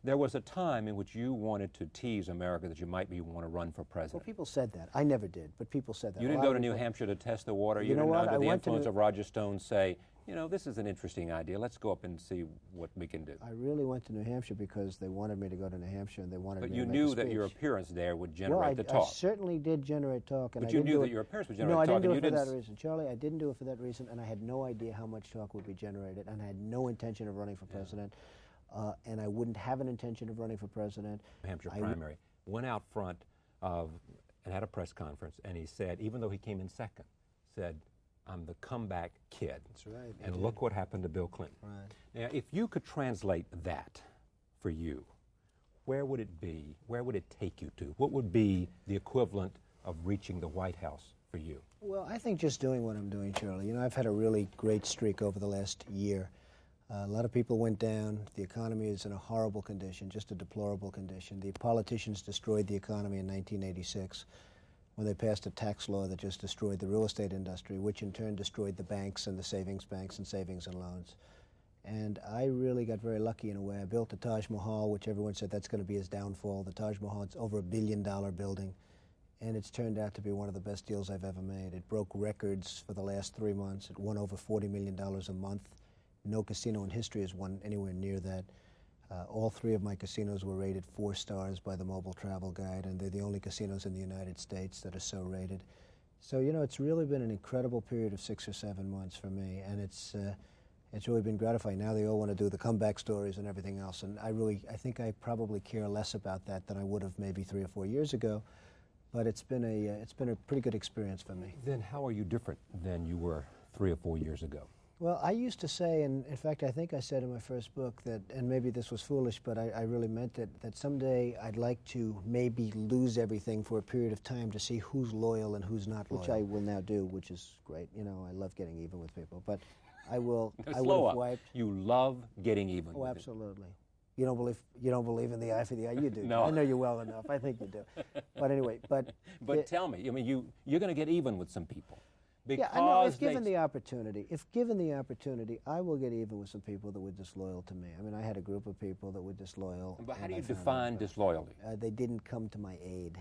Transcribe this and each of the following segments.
There was a time in which you wanted to tease America that you might want to run for Well, president. people said that. I never did, but people said that. You didn't go to New Hampshire to test the water? You know what? Under I the went to influence of Roger Stone say, you know, this is an interesting idea. Let's go up and see what we can do. I really went to New Hampshire because they wanted me to go to New Hampshire and they wanted But me you to make a knew that your speech. appearance there would generate the I talk. certainly did generate talk. And But I you didn't knew do that it- your appearance would generate No, I talk. didn't do and it for you that didn't reason. Charlie, I didn't do it for that reason, and I had no idea how much talk would be generated, and I had no intention of running for president, and I wouldn't have an intention of running for president. New Hampshire primary, went out front of and had a press conference, and he said, even though he came in second, said, I'm the comeback kid. That's right. And look what happened to Bill Clinton. Right. Now, if you could translate that for you, where would it be? Where would it take you to? What would be the equivalent of reaching the White House for you? Well, I think just doing what I'm doing, Charlie. You know, I've had a really great streak over the last year. A lot of people went down. The economy is in a horrible condition, just a deplorable condition. The politicians destroyed the economy in 1986 when they passed a tax law that just destroyed the real estate industry, which in turn destroyed the banks and the savings banks and savings and loans. And I really got very lucky in a way. I built the Taj Mahal, which everyone said that's going to be his downfall. The Taj Mahal, it's over $1 billion building, and it's turned out to be one of the best deals I've ever made. It broke records for the last 3 months. It won over $40 million a month. No casino in history has won anywhere near that. All 3 of my casinos were rated 4 stars by the Mobile Travel Guide, and they're the only casinos in the United States that are so rated. So, you know, it's really been an incredible period of 6 or 7 months for me, and it's really been gratifying. Now they all want to do the comeback stories and everything else, and I think I probably care less about that than I would have maybe 3 or 4 years ago. But it's been a pretty good experience for me. Then how are you different than you were 3 or 4 years ago? Well, I used to say, and in fact I think I said in my first book that, and maybe this was foolish, but I really meant it, that someday I'd like to maybe lose everything for a period of time to see who's loyal and who's not loyal. Which I will now do, which is great. You know, I love getting even with people, but I will. I would have wiped. You love getting even. Oh, absolutely. You don't believe in the eye for the eye. You do. No. I know you well enough. I think you do. But anyway, but tell me. I mean, you're going to get even with some people. Yeah, I know. If given the opportunity, I will get even with some people that were disloyal to me. I mean, I had a group of people that were disloyal. But how do you define disloyalty? They didn't come to my aid.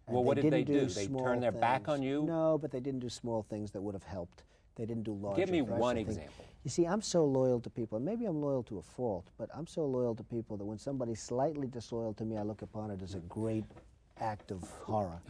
Well, what did they do? They turned their back on you? No, but they didn't do small things that would have helped. They didn't do large. Give me one example. You see, I'm so loyal to people, and maybe I'm loyal to a fault, but I'm so loyal to people that when somebody's slightly disloyal to me, I look upon it as a great act of horror.